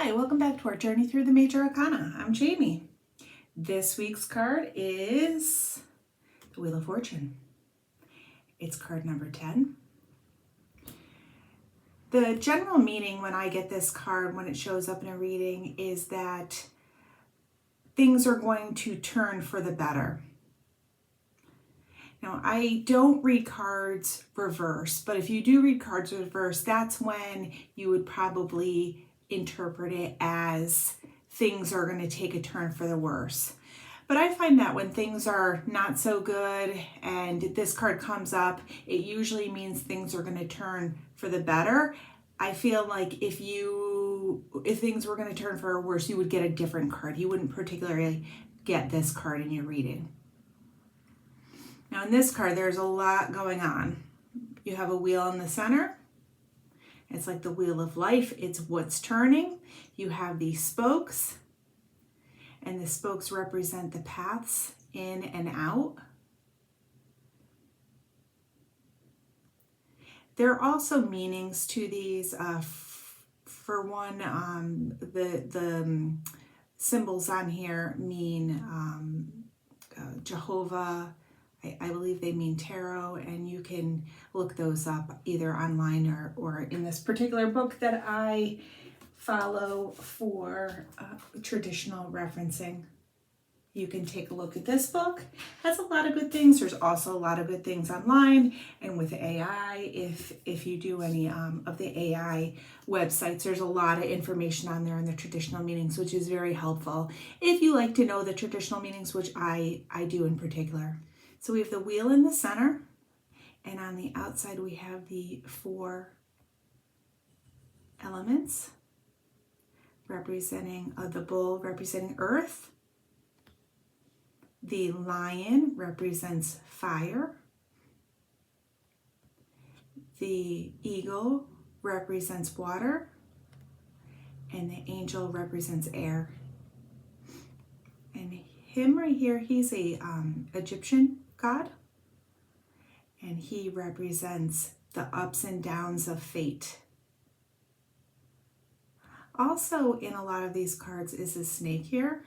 Hi, welcome back to our journey through the Major Arcana. I'm Jamie. This week's card is the Wheel of Fortune. It's card number 10. The general meaning when I get this card, when it shows up in a reading, is that things are going to turn for the better. Now, I don't read cards reverse, but if you do read cards reverse, that's when you would probably interpret it as things are going to take a turn for the worse. But I find that when things are not so good and this card comes up, it usually means things are going to turn for the better. I feel like if things were going to turn for worse, you would get a different card. You wouldn't particularly get this card in your reading. Now in this card, there's a lot going on. You have a wheel in the center. It's like the wheel of life. It's what's turning. You have these spokes, and the spokes represent the paths in and out. There are also meanings to these. For one, the symbols on here mean Jehovah. I believe they mean tarot, and you can look those up either online or in this particular book that I follow for traditional referencing. You can take a look at this book. It has a lot of good things. There's also a lot of good things online, and with AI, if you do any of the AI websites, there's a lot of information on there on the traditional meanings, which is very helpful if you like to know the traditional meanings, which I do in particular. So we have the wheel in the center, and on the outside we have the 4 elements representing the bull representing earth, the lion represents fire, the eagle represents water, and the angel represents air. And him right here, he's a Egyptian god, and he represents the ups and downs of fate. Also in a lot of these cards is a snake here,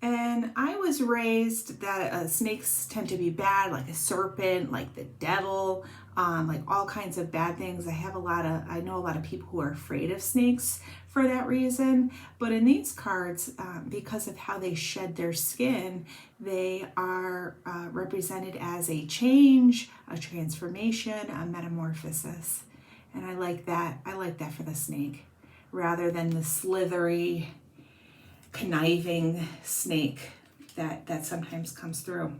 and I was raised that snakes tend to be bad, like a serpent, like the devil, like all kinds of bad things. I know a lot of people who are afraid of snakes for that reason. But in these cards, because of how they shed their skin, they are represented as a change, a transformation, a metamorphosis. And I like that. I like that for the snake, rather than the slithery, conniving snake that sometimes comes through.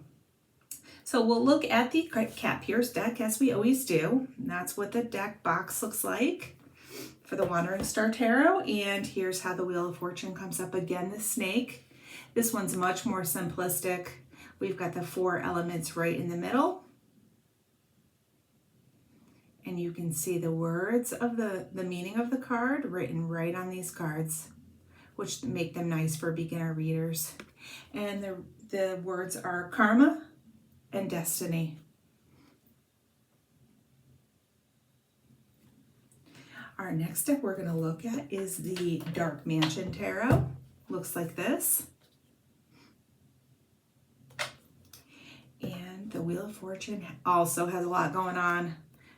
So we'll look at the Cat Pierce deck as we always do. And that's what the deck box looks like for the Wandering Star Tarot. And here's how the Wheel of Fortune comes up again, the snake. This one's much more simplistic. We've got the 4 elements right in the middle. And you can see the words of the meaning of the card written right on these cards, which make them nice for beginner readers. And the words are karma and destiny. Our next deck we're going to look at is the Dark Mansion Tarot. Looks like this. And the Wheel of Fortune also has a lot going on,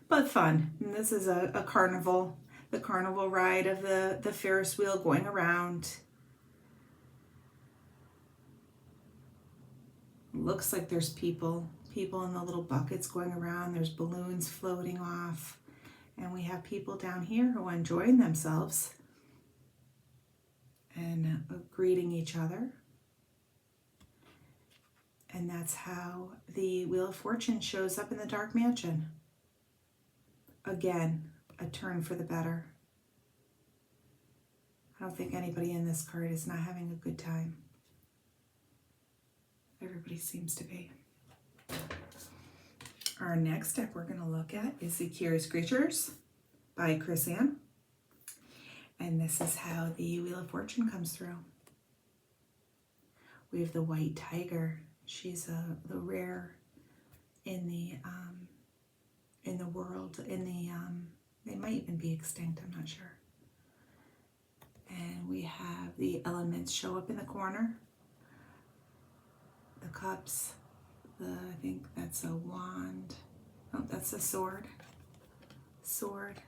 but fun. And this is a carnival. The carnival ride of the Ferris wheel going around. Looks like there's people in the little buckets going around. There's balloons floating off. And we have people down here who are enjoying themselves and greeting each other. And that's how the Wheel of Fortune shows up in the Dark Mansion. Again, a turn for the better. I don't think anybody in this card is not having a good time. Everybody seems to be. Our next deck we're going to look at is the Curious Creatures by Chris Ann. And this is how the Wheel of Fortune comes through. We have the white tiger. She's the rare in the world. They might even be extinct, I'm not sure. And we have the elements show up in the corner. The cups, I think that's a wand. Oh, that's a sword. Sword,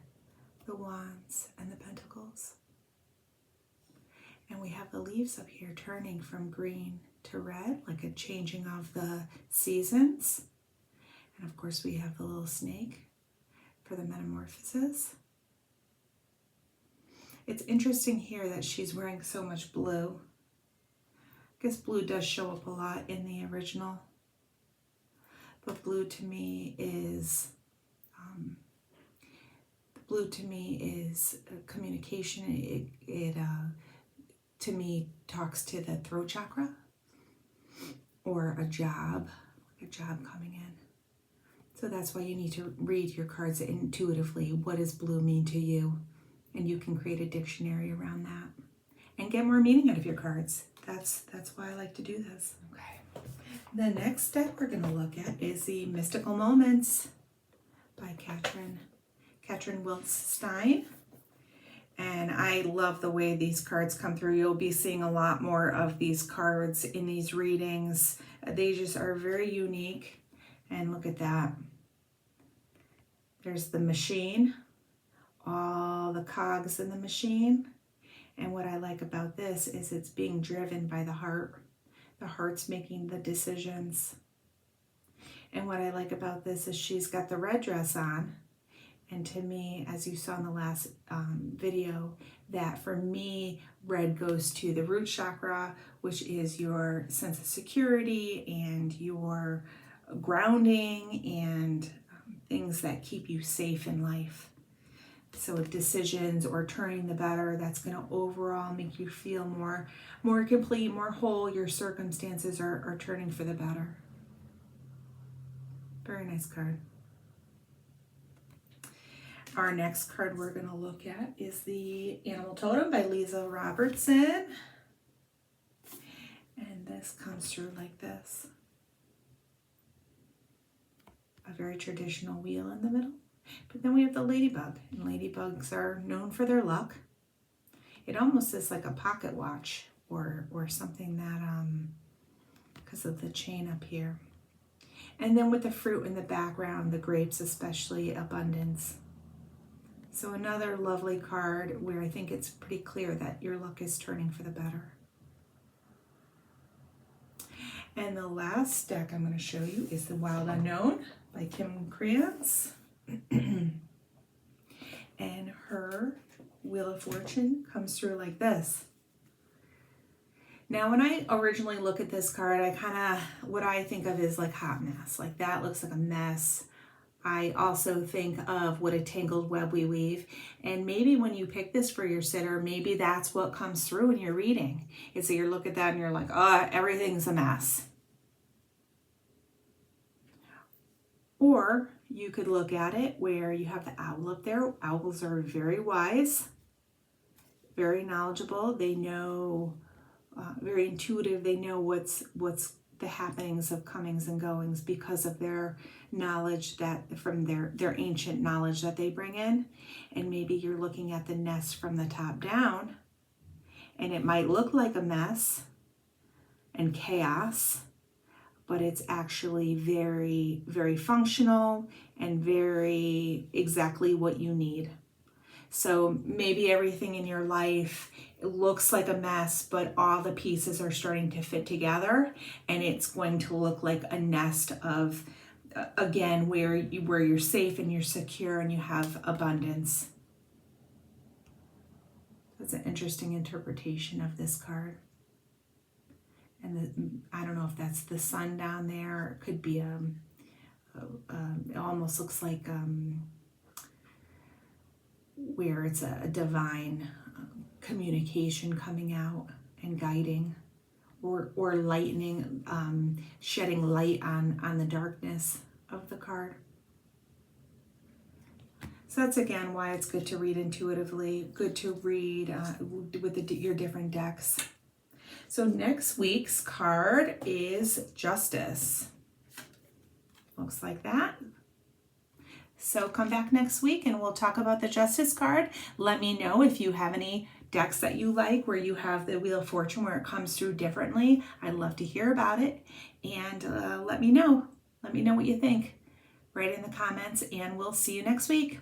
the wands, and the pentacles. And we have the leaves up here turning from green to red, like a changing of the seasons. And of course we have the little snake for the metamorphosis. It's interesting here that she's wearing so much blue. I guess blue does show up a lot in the original. But blue to me is communication. It to me talks to the throat chakra, or a job coming in. So that's why you need to read your cards intuitively. What does blue mean to you? And you can create a dictionary around that and get more meaning out of your cards. That's why I like to do this. Okay. The next step we're going to look at is the Mystical Moments by Katrin Wilts-Stein. And I love the way these cards come through. You'll be seeing a lot more of these cards in these readings. They just are very unique. And look at that. There's the machine, all the cogs in the machine. And what I like about this is it's being driven by the heart. The heart's making the decisions. And what I like about this is she's got the red dress on. And to me, as you saw in the last video, that for me, red goes to the root chakra, which is your sense of security and your grounding and things that keep you safe in life. So decisions or turning the better, that's going to overall make you feel more complete, more whole. Your circumstances are turning for the better. Very nice card. Our next card we're going to look at is the Animal Totem by Lisa Robertson. And this comes through like this. A very traditional wheel in the middle. But then we have the ladybug. And ladybugs are known for their luck. It almost is like a pocket watch or something that, because of the chain up here. And then with the fruit in the background, the grapes especially, abundance. So another lovely card where I think it's pretty clear that your luck is turning for the better. And the last deck I'm going to show you is the Wild Unknown by Kim Krantz. And her Wheel of Fortune comes through like this. Now, when I originally look at this card, what I think of is like hot mess. Like that looks like a mess. I also think of what a tangled web we weave. And maybe when you pick this for your sitter, maybe that's what comes through in your reading. Is that you look at that and you're like, oh, everything's a mess. Or you could look at it where you have the owl up there. Owls are very wise, very knowledgeable. They know, very intuitive. They know what's the happenings of comings and goings because of their knowledge, that from their ancient knowledge that they bring in. And maybe you're looking at the nest from the top down, and it might look like a mess and chaos, but it's actually very, very functional and very exactly what you need. So maybe everything in your life, it looks like a mess, but all the pieces are starting to fit together, and it's going to look like a nest of, again, where you're safe and you're secure and you have abundance. That's an interesting interpretation of this card. And I don't know if that's the sun down there. It could be it almost looks like where it's a divine communication coming out and guiding, or lightening, shedding light on the darkness of the card. So that's again why it's good to read intuitively, good to read with your different decks. So next week's card is Justice. Looks like that. So come back next week and we'll talk about the Justice card. Let me know if you have any decks that you like where you have the Wheel of Fortune where it comes through differently. I'd love to hear about it, and let me know. Let me know what you think. Write in the comments, and we'll see you next week.